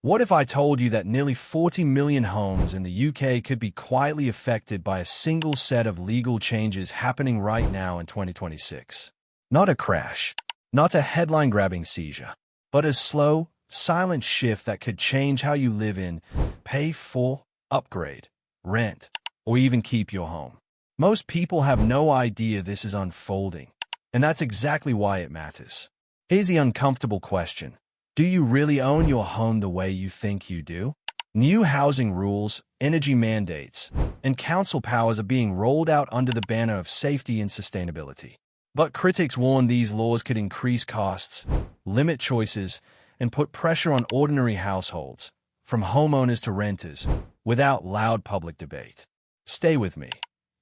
What if I told you that nearly 40 million homes in the UK could be quietly affected by a single set of legal changes happening right now in 2026? Not a crash, not a headline-grabbing seizure, but a slow, silent shift that could change how you live in, pay for, upgrade, rent, or even keep your home. Most people have no idea this is unfolding, and that's exactly why it matters. Here's the uncomfortable question. Do you really own your home the way you think you do? New housing rules, energy mandates, and council powers are being rolled out under the banner of safety and sustainability. But critics warn these laws could increase costs, limit choices, and put pressure on ordinary households, from homeowners to renters, without loud public debate. Stay with me,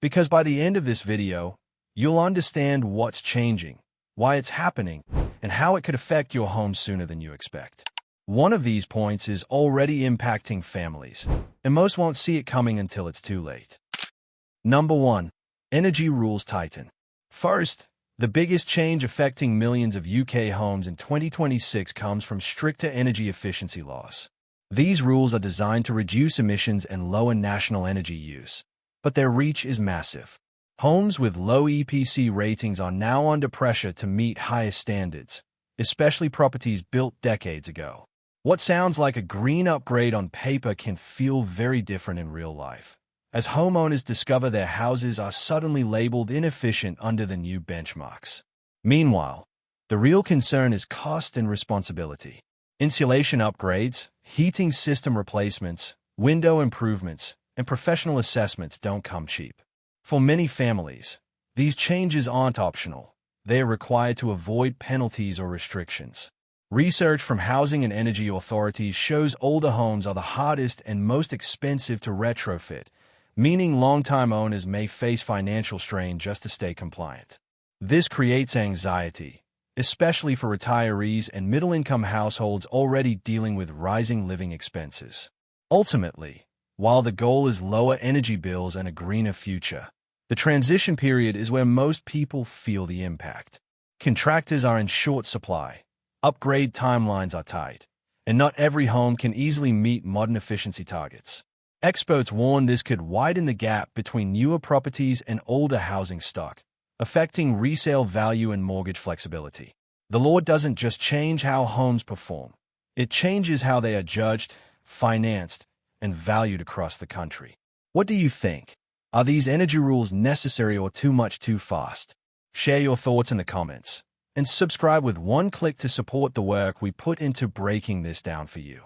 because by the end of this video, you'll understand what's changing, why it's happening, and how it could affect your home sooner than you expect. One of these points is already impacting families, and most won't see it coming until it's too late. Number 1. Energy rules tighten. First, the biggest change affecting millions of UK homes in 2026 comes from stricter energy efficiency laws. These rules are designed to reduce emissions and lower national energy use, but their reach is massive. Homes with low EPC ratings are now under pressure to meet higher standards, especially properties built decades ago. What sounds like a green upgrade on paper can feel very different in real life, as homeowners discover their houses are suddenly labeled inefficient under the new benchmarks. Meanwhile, the real concern is cost and responsibility. Insulation upgrades, heating system replacements, window improvements, and professional assessments don't come cheap. For many families, these changes aren't optional. They are required to avoid penalties or restrictions. Research from housing and energy authorities shows older homes are the hardest and most expensive to retrofit, meaning long-time owners may face financial strain just to stay compliant. This creates anxiety, especially for retirees and middle-income households already dealing with rising living expenses. Ultimately, while the goal is lower energy bills and a greener future, the transition period is where most people feel the impact. Contractors are in short supply, upgrade timelines are tight, and not every home can easily meet modern efficiency targets. Experts warn this could widen the gap between newer properties and older housing stock, affecting resale value and mortgage flexibility. The law doesn't just change how homes perform, it changes how they are judged, financed, and valued across the country. What do you think? Are these energy rules necessary or too much too fast? Share your thoughts in the comments, and subscribe with one click to support the work we put into breaking this down for you.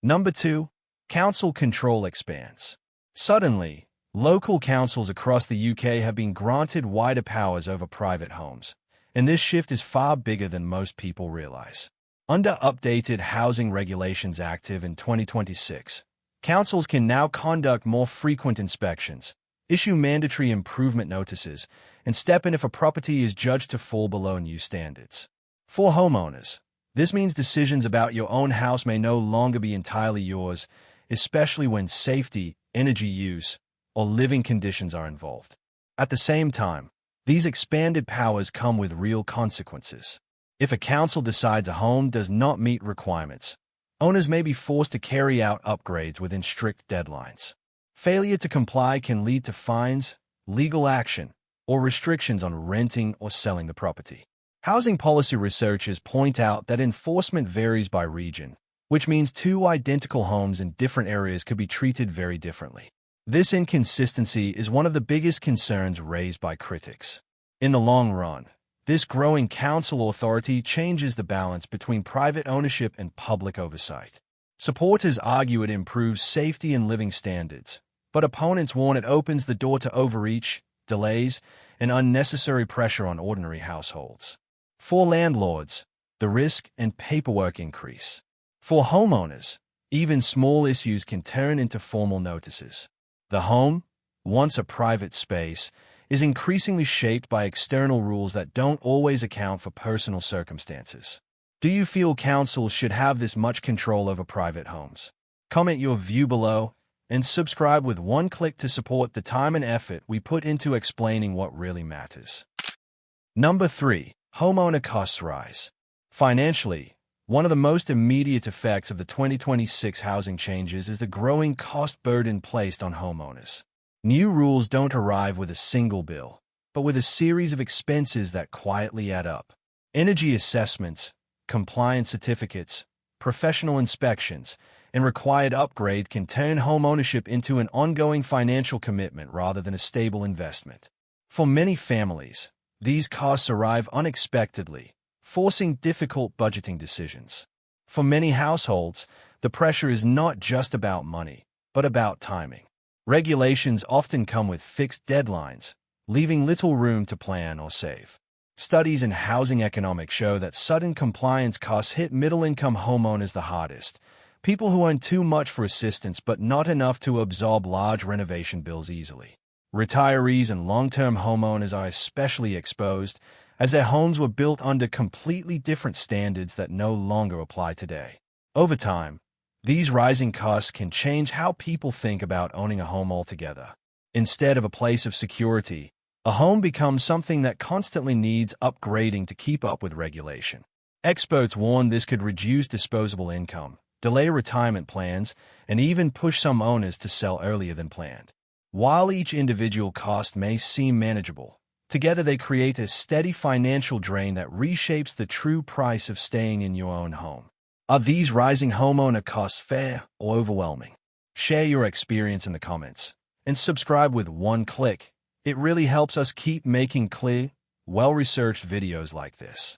Number 2. Council control expands. Suddenly, local councils across the UK have been granted wider powers over private homes, and this shift is far bigger than most people realize. Under updated Housing Regulations active in 2026, councils can now conduct more frequent inspections, issue mandatory improvement notices, and step in if a property is judged to fall below new standards. For homeowners, this means decisions about your own house may no longer be entirely yours, especially when safety, energy use, or living conditions are involved. At the same time, these expanded powers come with real consequences. If a council decides a home does not meet requirements, owners may be forced to carry out upgrades within strict deadlines. Failure to comply can lead to fines, legal action, or restrictions on renting or selling the property. Housing policy researchers point out that enforcement varies by region, which means two identical homes in different areas could be treated very differently. This inconsistency is one of the biggest concerns raised by critics. In the long run, this growing council authority changes the balance between private ownership and public oversight. Supporters argue it improves safety and living standards, but opponents warn it opens the door to overreach, delays, and unnecessary pressure on ordinary households. For landlords, the risk and paperwork increase. For homeowners, even small issues can turn into formal notices. The home, once a private space, is increasingly shaped by external rules that don't always account for personal circumstances. Do you feel councils should have this much control over private homes? Comment your view below and subscribe with one click to support the time and effort we put into explaining what really matters. Number 3. Homeowner costs rise. Financially, One of the most immediate effects of the 2026 housing changes is the growing cost burden placed on homeowners. New rules don't arrive with a single bill, but with a series of expenses that quietly add up. Energy assessments, compliance certificates, professional inspections, and required upgrades can turn homeownership into an ongoing financial commitment rather than a stable investment. For many families, these costs arrive unexpectedly, forcing difficult budgeting decisions. For many households, the pressure is not just about money, but about timing. Regulations often come with fixed deadlines, leaving little room to plan or save. Studies in housing economics show that sudden compliance costs hit middle-income homeowners the hardest, people who earn too much for assistance but not enough to absorb large renovation bills easily. Retirees and long-term homeowners are especially exposed, as their homes were built under completely different standards that no longer apply today. Over time, these rising costs can change how people think about owning a home altogether. Instead of a place of security, a home becomes something that constantly needs upgrading to keep up with regulation. Experts warn this could reduce disposable income, delay retirement plans, and even push some owners to sell earlier than planned. While each individual cost may seem manageable, together they create a steady financial drain that reshapes the true price of staying in your own home. Are these rising homeowner costs fair or overwhelming? Share your experience in the comments, and subscribe with one click. It really helps us keep making clear, well-researched videos like this.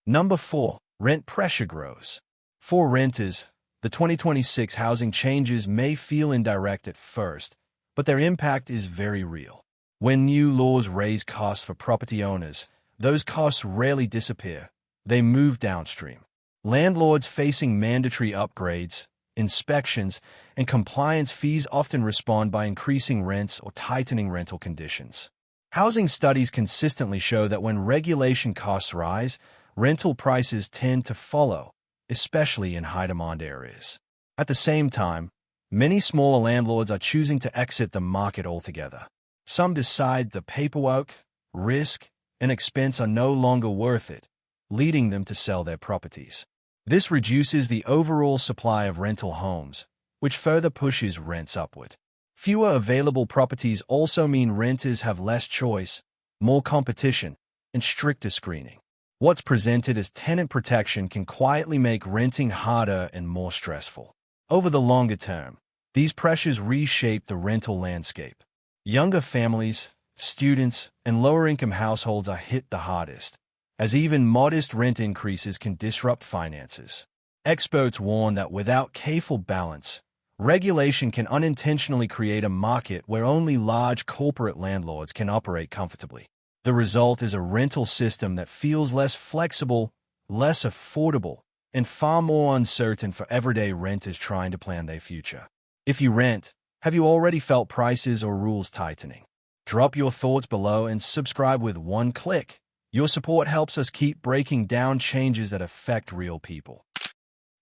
Number 4. Rent pressure grows. For renters, the 2026 housing changes may feel indirect at first, but their impact is very real. When new laws raise costs for property owners, those costs rarely disappear. They move downstream. Landlords facing mandatory upgrades, inspections, and compliance fees often respond by increasing rents or tightening rental conditions. Housing studies consistently show that when regulation costs rise, rental prices tend to follow, especially in high-demand areas. At the same time, many smaller landlords are choosing to exit the market altogether. Some decide the paperwork, risk, and expense are no longer worth it, leading them to sell their properties. This reduces the overall supply of rental homes, which further pushes rents upward. Fewer available properties also mean renters have less choice, more competition, and stricter screening. What's presented as tenant protection can quietly make renting harder and more stressful. Over the longer term, these pressures reshape the rental landscape. Younger families, students, and lower-income households are hit the hardest, as even modest rent increases can disrupt finances. Experts warn that without careful balance, regulation can unintentionally create a market where only large corporate landlords can operate comfortably. The result is a rental system that feels less flexible, less affordable, and far more uncertain for everyday renters trying to plan their future. If you rent, have you already felt prices or rules tightening? Drop your thoughts below and subscribe with one click. Your support helps us keep breaking down changes that affect real people.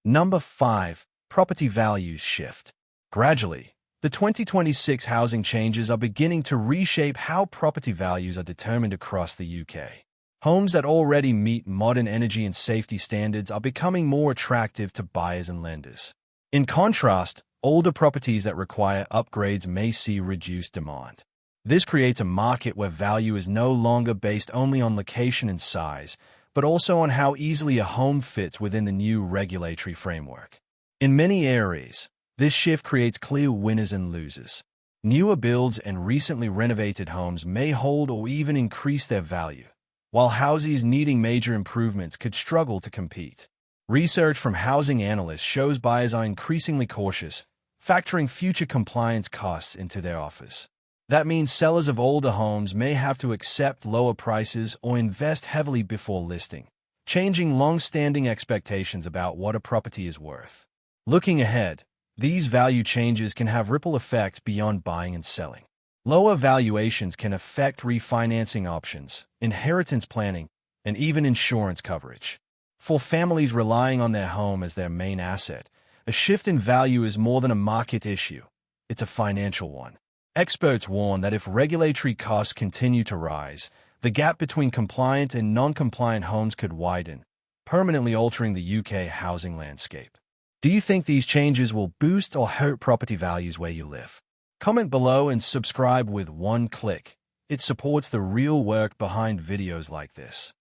Number 5. Property values shift. Gradually, the 2026 housing changes are beginning to reshape how property values are determined across the UK. Homes that already meet modern energy and safety standards are becoming more attractive to buyers and lenders. In contrast, older properties that require upgrades may see reduced demand. This creates a market where value is no longer based only on location and size, but also on how easily a home fits within the new regulatory framework. In many areas, this shift creates clear winners and losers. Newer builds and recently renovated homes may hold or even increase their value, while houses needing major improvements could struggle to compete. Research from housing analysts shows buyers are increasingly cautious, factoring future compliance costs into their offers. That means sellers of older homes may have to accept lower prices or invest heavily before listing, changing long-standing expectations about what a property is worth. Looking ahead, these value changes can have ripple effects beyond buying and selling. Lower valuations can affect refinancing options, inheritance planning, and even insurance coverage. For families relying on their home as their main asset, a shift in value is more than a market issue. It's a financial one. Experts warn that if regulatory costs continue to rise, the gap between compliant and non-compliant homes could widen, permanently altering the UK housing landscape. Do you think these changes will boost or hurt property values where you live? Comment below and subscribe with one click. It supports the real work behind videos like this.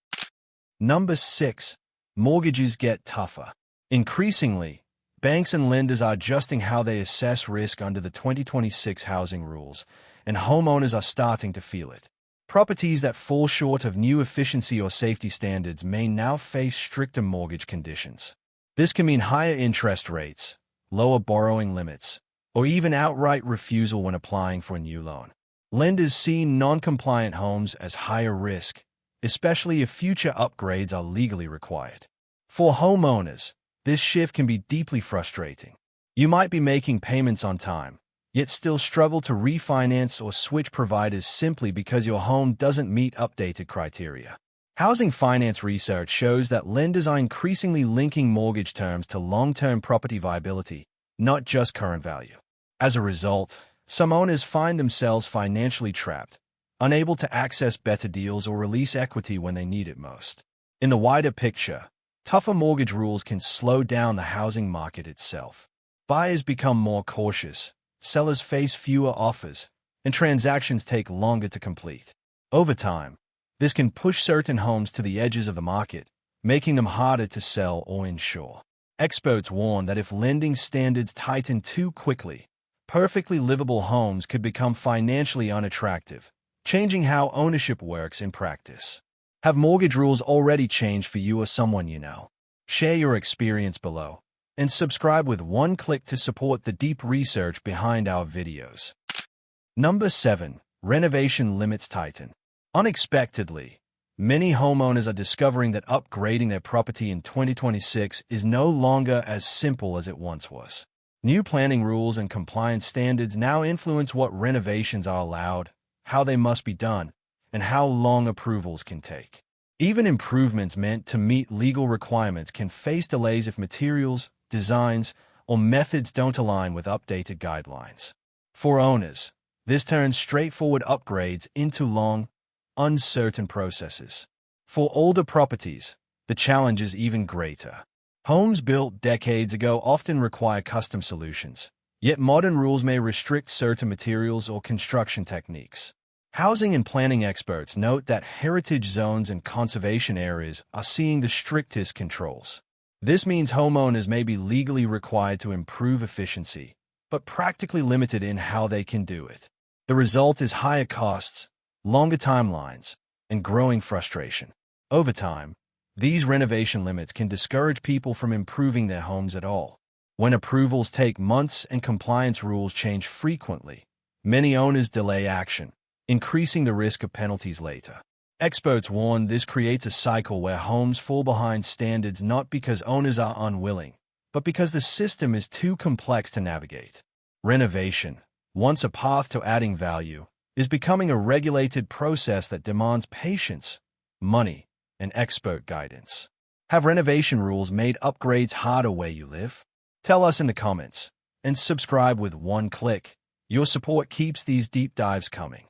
Number 6. Mortgages get tougher. Increasingly, banks and lenders are adjusting how they assess risk under the 2026 housing rules, and homeowners are starting to feel it. Properties that fall short of new efficiency or safety standards may now face stricter mortgage conditions. This can mean higher interest rates, lower borrowing limits, or even outright refusal when applying for a new loan. Lenders see non-compliant homes as higher risk, especially if future upgrades are legally required. For homeowners, this shift can be deeply frustrating. You might be making payments on time, yet still struggle to refinance or switch providers simply because your home doesn't meet updated criteria. Housing finance research shows that lenders are increasingly linking mortgage terms to long-term property viability, not just current value. As a result, some owners find themselves financially trapped, unable to access better deals or release equity when they need it most. In the wider picture, tougher mortgage rules can slow down the housing market itself. Buyers become more cautious, sellers face fewer offers, and transactions take longer to complete. Over time, this can push certain homes to the edges of the market, making them harder to sell or insure. Experts warn that if lending standards tighten too quickly, perfectly livable homes could become financially unattractive, changing how ownership works in practice. Have mortgage rules already changed for you or someone you know? Share your experience below, and subscribe with one click to support the deep research behind our videos. Number 7. Renovation limits tighten. Unexpectedly, many homeowners are discovering that upgrading their property in 2026 is no longer as simple as it once was. New planning rules and compliance standards now influence what renovations are allowed, how they must be done, and how long approvals can take. Even improvements meant to meet legal requirements can face delays if materials, designs, or methods don't align with updated guidelines. For owners, this turns straightforward upgrades into long, uncertain processes. For older properties, the challenge is even greater. Homes built decades ago often require custom solutions, yet modern rules may restrict certain materials or construction techniques. Housing and planning experts note that heritage zones and conservation areas are seeing the strictest controls. This means homeowners may be legally required to improve efficiency, but practically limited in how they can do it. The result is higher costs, longer timelines, and growing frustration. Over time, these renovation limits can discourage people from improving their homes at all. When approvals take months and compliance rules change frequently, many owners delay action, increasing the risk of penalties later. Experts warn this creates a cycle where homes fall behind standards not because owners are unwilling, but because the system is too complex to navigate. Renovation, once a path to adding value, is becoming a regulated process that demands patience, money, and expert guidance. Have renovation rules made upgrades harder where you live? Tell us in the comments, and subscribe with one click. Your support keeps these deep dives coming.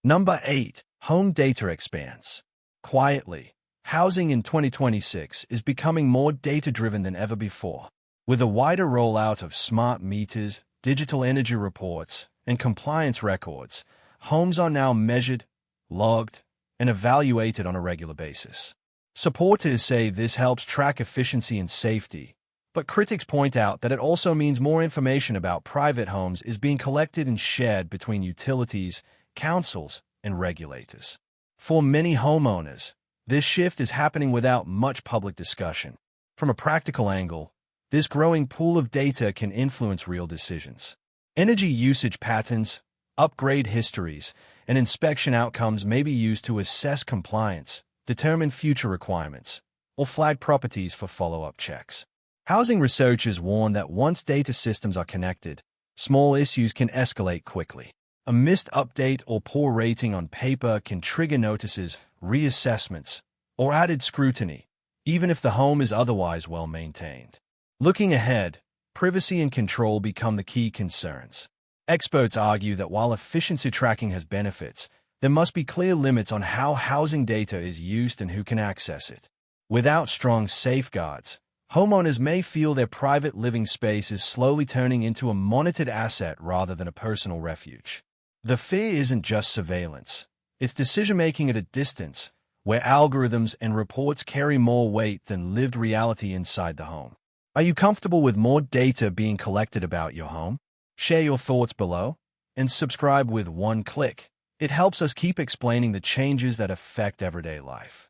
Number 8. Home data expands. Quietly, housing in 2026 is becoming more data-driven than ever before. With a wider rollout of smart meters, digital energy reports, and compliance records, homes are now measured, logged, and evaluated on a regular basis. Supporters say this helps track efficiency and safety, but critics point out that it also means more information about private homes is being collected and shared between utilities, councils, and regulators. For many homeowners, this shift is happening without much public discussion. From a practical angle, this growing pool of data can influence real decisions. Energy usage patterns, upgrade histories, and inspection outcomes may be used to assess compliance, determine future requirements, or flag properties for follow-up checks. Housing researchers warn that once data systems are connected, small issues can escalate quickly. A missed update or poor rating on paper can trigger notices, reassessments, or added scrutiny, even if the home is otherwise well maintained. Looking ahead, privacy and control become the key concerns. Experts argue that while efficiency tracking has benefits, there must be clear limits on how housing data is used and who can access it. Without strong safeguards, homeowners may feel their private living space is slowly turning into a monitored asset rather than a personal refuge. The fear isn't just surveillance. It's decision-making at a distance, where algorithms and reports carry more weight than lived reality inside the home. Are you comfortable with more data being collected about your home? Share your thoughts below, and subscribe with one click. It helps us keep explaining the changes that affect everyday life.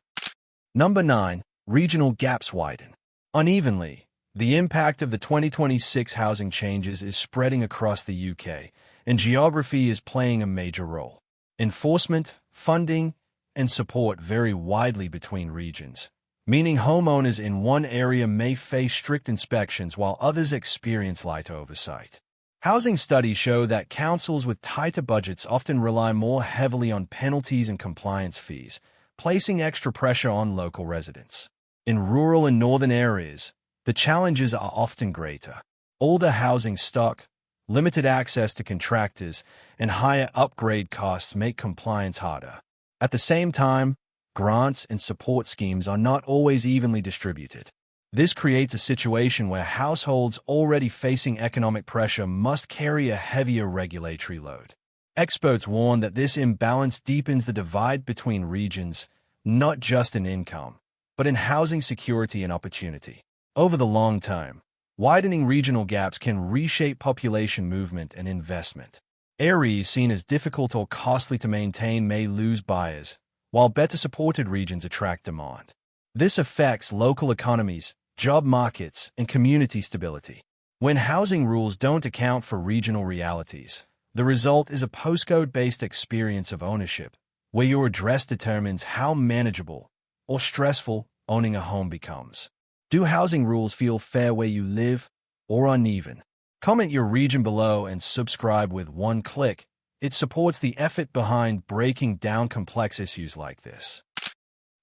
Number 9. Regional gaps widen. Unevenly, the impact of the 2026 housing changes is spreading across the UK, and geography is playing a major role. Enforcement, funding, and support vary widely between regions, meaning homeowners in one area may face strict inspections while others experience lighter oversight. Housing studies show that councils with tighter budgets often rely more heavily on penalties and compliance fees, placing extra pressure on local residents. In rural and northern areas, the challenges are often greater. Older housing stock, limited access to contractors, and higher upgrade costs make compliance harder. At the same time, grants and support schemes are not always evenly distributed. This creates a situation where households already facing economic pressure must carry a heavier regulatory load. Experts warn that this imbalance deepens the divide between regions, not just in income, but in housing security and opportunity. Over the long term, widening regional gaps can reshape population movement and investment. Areas seen as difficult or costly to maintain may lose buyers, while better supported regions attract demand. This affects local economies, job markets, and community stability. When housing rules don't account for regional realities, the result is a postcode-based experience of ownership, where your address determines how manageable or stressful owning a home becomes. Do housing rules feel fair where you live, or uneven? Comment your region below and subscribe with one click. It supports the effort behind breaking down complex issues like this.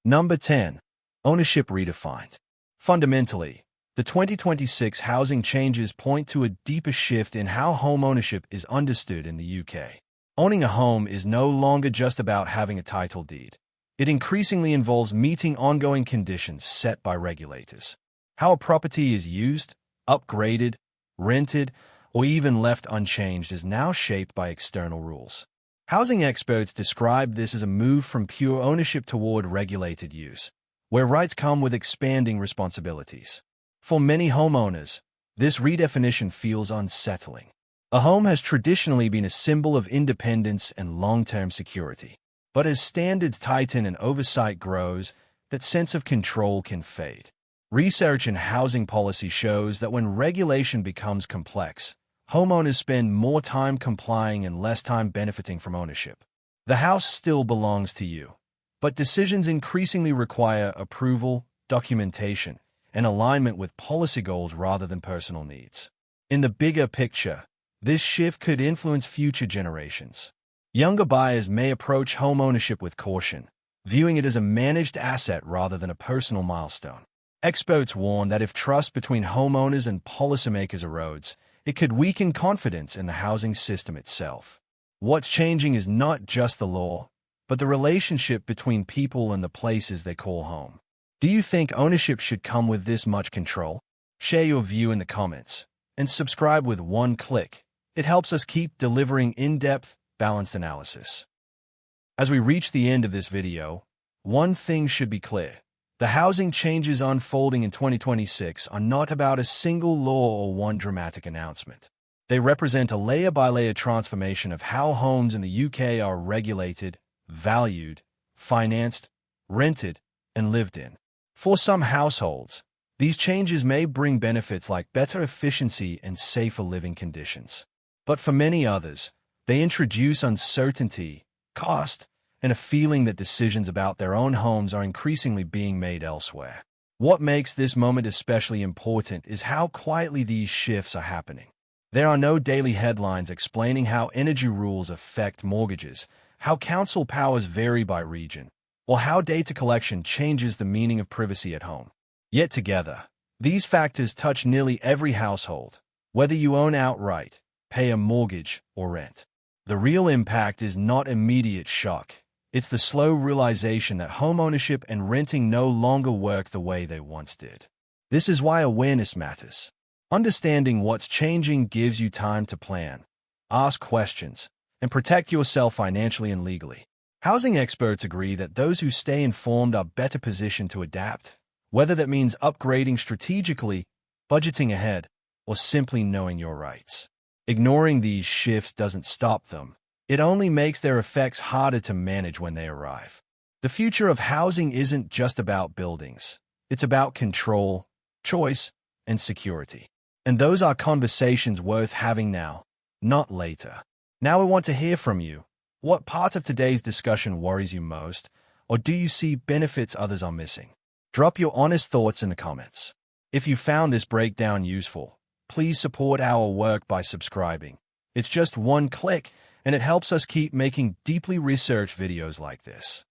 Number 10. Ownership redefined. Fundamentally, the 2026 housing changes point to a deeper shift in how home ownership is understood in the UK. Owning a home is no longer just about having a title deed. It increasingly involves meeting ongoing conditions set by regulators. How a property is used, upgraded, rented, or even left unchanged is now shaped by external rules. Housing experts describe this as a move from pure ownership toward regulated use, where rights come with expanding responsibilities. For many homeowners, this redefinition feels unsettling. A home has traditionally been a symbol of independence and long-term security. But as standards tighten and oversight grows, that sense of control can fade. Research in housing policy shows that when regulation becomes complex, homeowners spend more time complying and less time benefiting from ownership. The house still belongs to you, but decisions increasingly require approval, documentation, and alignment with policy goals rather than personal needs. In the bigger picture, this shift could influence future generations. Younger buyers may approach home ownership with caution, viewing it as a managed asset rather than a personal milestone. Experts warn that if trust between homeowners and policymakers erodes, it could weaken confidence in the housing system itself. What's changing is not just the law, but the relationship between people and the places they call home. Do you think ownership should come with this much control? Share your view in the comments, and subscribe with one click. It helps us keep delivering in-depth, balanced analysis. As we reach the end of this video, one thing should be clear. The housing changes unfolding in 2026 are not about a single law or one dramatic announcement. They represent a layer-by-layer transformation of how homes in the UK are regulated, valued, financed, rented, and lived in. For some households, these changes may bring benefits like better efficiency and safer living conditions. But for many others, they introduce uncertainty, cost, and a feeling that decisions about their own homes are increasingly being made elsewhere. What makes this moment especially important is how quietly these shifts are happening. There are no daily headlines explaining how energy rules affect mortgages, how council powers vary by region, or how data collection changes the meaning of privacy at home. Yet together, these factors touch nearly every household, whether you own outright, pay a mortgage, or rent. The real impact is not immediate shock. It's the slow realization that homeownership and renting no longer work the way they once did. This is why awareness matters. Understanding what's changing gives you time to plan, ask questions, and protect yourself financially and legally. Housing experts agree that those who stay informed are better positioned to adapt, whether that means upgrading strategically, budgeting ahead, or simply knowing your rights. Ignoring these shifts doesn't stop them. It only makes their effects harder to manage when they arrive. The future of housing isn't just about buildings. It's about control, choice, and security. And those are conversations worth having now, not later. Now we want to hear from you. What part of today's discussion worries you most, or do you see benefits others are missing? Drop your honest thoughts in the comments. If you found this breakdown useful, please support our work by subscribing. It's just one click, and it helps us keep making deeply researched videos like this.